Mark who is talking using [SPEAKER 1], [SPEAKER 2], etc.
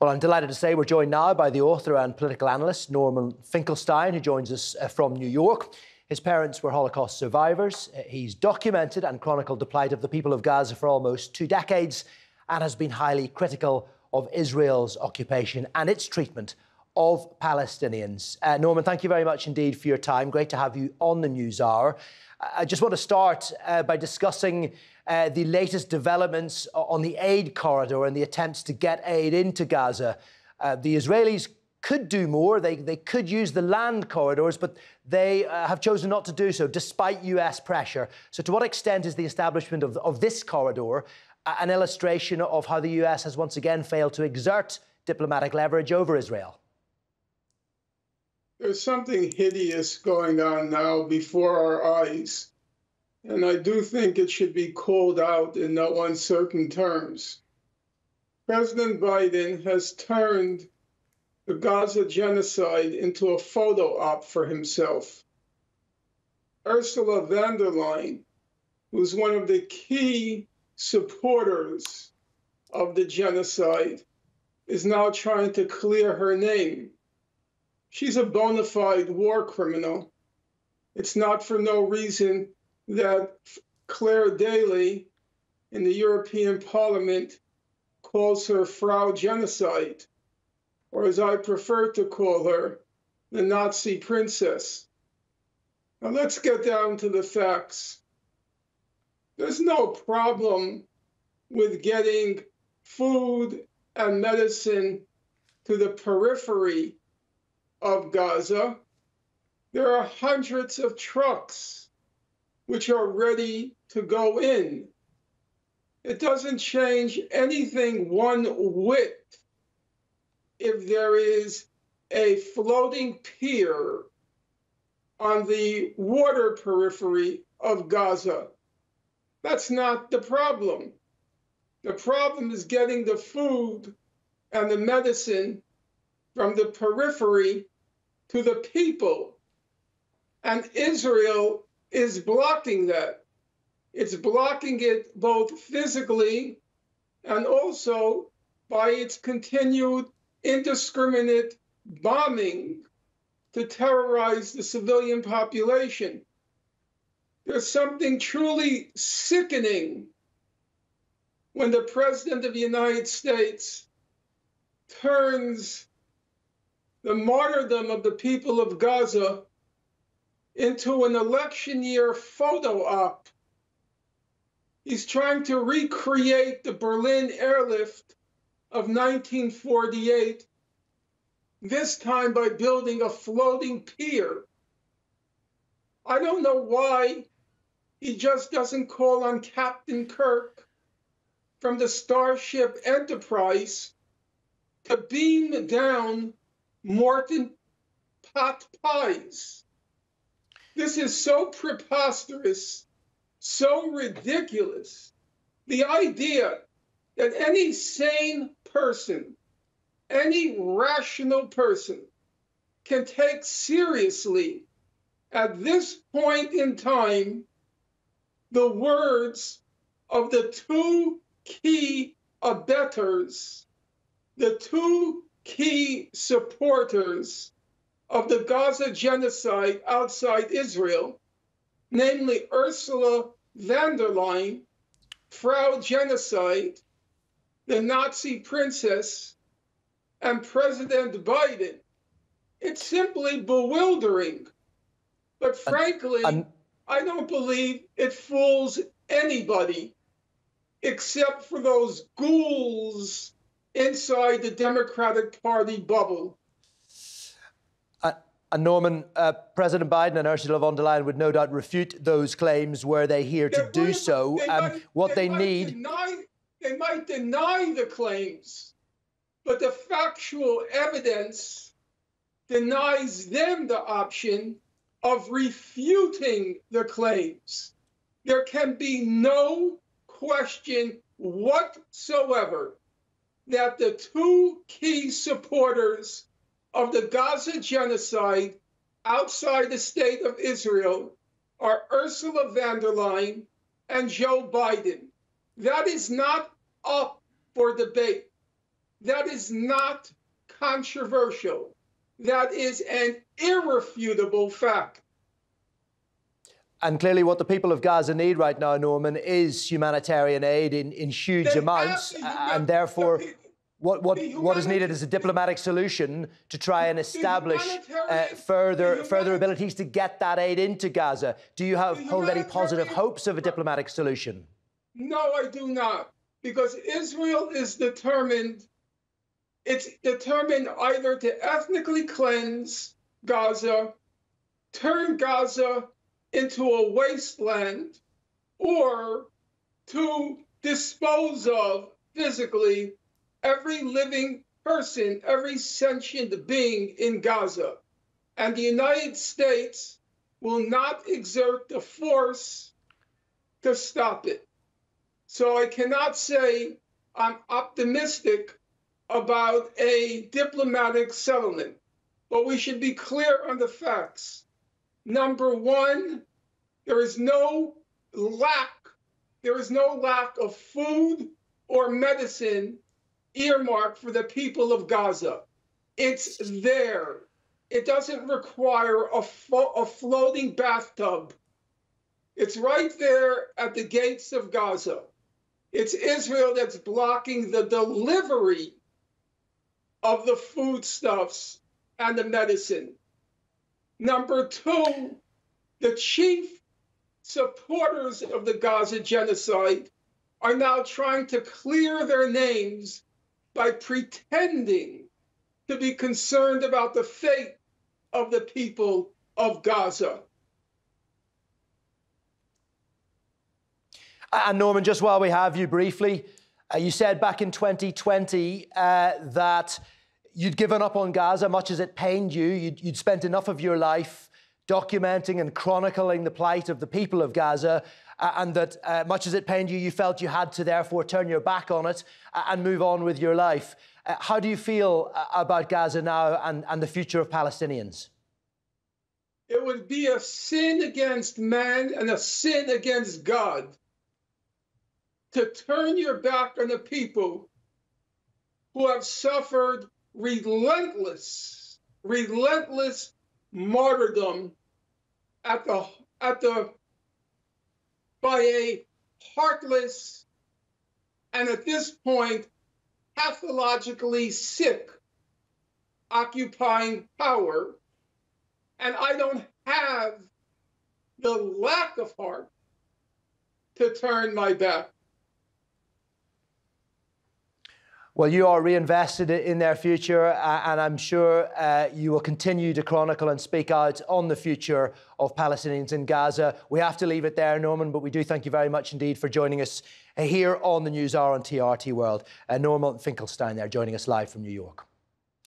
[SPEAKER 1] Well, I'm delighted to say we're joined now by the author and political analyst, Norman Finklestein, who joins us from New York. His parents were Holocaust survivors. He's documented and chronicled the plight of the people of Gaza for almost 2 decades and has been highly critical of Israel's occupation and its treatment of Palestinians. Norman, thank you very much indeed for your time. Great to have you on the News Hour. I just want to start by discussing the latest developments on the aid corridor and the attempts to get aid into Gaza. The Israelis could do more. They could use the land corridors, but they have chosen not to do so, despite US pressure. So to what extent is the establishment of this corridor an illustration of how the US has once again failed to exert diplomatic leverage over Israel?
[SPEAKER 2] There's something hideous going on now before our eyes, and I do think it should be called out in no uncertain terms. President Biden has turned the Gaza genocide into a photo op for himself. Ursula von der Leyen, who's one of the key supporters of the genocide, is now trying to clear her name. She's a bona fide war criminal. It's not for no reason that Claire Daly in the European Parliament calls her Frau Genocide, or as I prefer to call her, the Nazi princess. Now let's get down to the facts. There's no problem with getting food and medicine to the periphery of Gaza. There are hundreds of trucks which are ready to go in. It doesn't change anything one whit if there is a floating pier on the water periphery of Gaza. That's not the problem. The problem is getting the food and the medicine from the periphery to the people. And Israel is blocking that. It's blocking it both physically and also by its continued indiscriminate bombing to terrorize the civilian population. There's something truly sickening when the President of the United States turns the martyrdom of the people of Gaza into an election year photo op. He's trying to recreate the Berlin airlift of 1948, this time by building a floating pier. I don't know why he just doesn't call on Captain Kirk from the Starship Enterprise to beam down Morton pot pies. This is so preposterous, so ridiculous. The idea that any sane person, any rational person can take seriously at this point in time the words of the 2 key abettors, the 2 key supporters of the Gaza genocide outside Israel, namely Ursula von der Leyen, Frau Genocide, the Nazi princess, and President Biden. It's simply bewildering. But frankly, I don't believe it fools anybody except for those ghouls inside the Democratic Party bubble.
[SPEAKER 1] And Norman, President Biden and Ursula von der Leyen would no doubt refute those claims were they here to do so. They
[SPEAKER 2] might deny the claims, but the factual evidence denies them the option of refuting the claims. There can be no question whatsoever that the 2 key supporters of the Gaza genocide outside the state of Israel are Ursula von der Leyen and Joe Biden. That is not up for debate. That is not controversial. That is an irrefutable fact.
[SPEAKER 1] And clearly what the people of Gaza need right now, Norman, is humanitarian aid in huge amounts. And therefore, what is needed is a diplomatic solution to try and establish further abilities to get that aid into Gaza. Do you hold any positive hopes of a diplomatic solution?
[SPEAKER 2] No, I do not. Because Israel is determined, it's determined either to ethnically cleanse Gaza, turn Gaza into a wasteland, or to dispose of physically every living person, every sentient being in Gaza. And the United States will not exert the force to stop it. So I cannot say I'm optimistic about a diplomatic settlement, but we should be clear on the facts. Number one, there is no lack of food or medicine earmarked for the people of Gaza. It's there. It doesn't require a floating bathtub. It's right there at the gates of Gaza. It's Israel that's blocking the delivery of the foodstuffs and the medicine. Number two, the chief supporters of the Gaza genocide are now trying to clear their names by pretending to be concerned about the fate of the people of Gaza.
[SPEAKER 1] And Norman, just while we have you briefly, you said back in 2020 that you'd given up on Gaza, much as it pained you. You'd spent enough of your life documenting and chronicling the plight of the people of Gaza, and that much as it pained you, you felt you had to therefore turn your back on it and move on with your life. How do you feel about Gaza now and the future of Palestinians?
[SPEAKER 2] It would be a sin against man and a sin against God to turn your back on the people who have suffered relentless martyrdom by a heartless and at this point pathologically sick occupying power. And I don't have the lack of heart to turn my back.
[SPEAKER 1] Well, you are reinvested in their future, and I'm sure you will continue to chronicle and speak out on the future of Palestinians in Gaza. We have to leave it there, Norman, but we do thank you very much indeed for joining us here on the NewsHour on TRT World. Norman Finklestein there, joining us live from New York.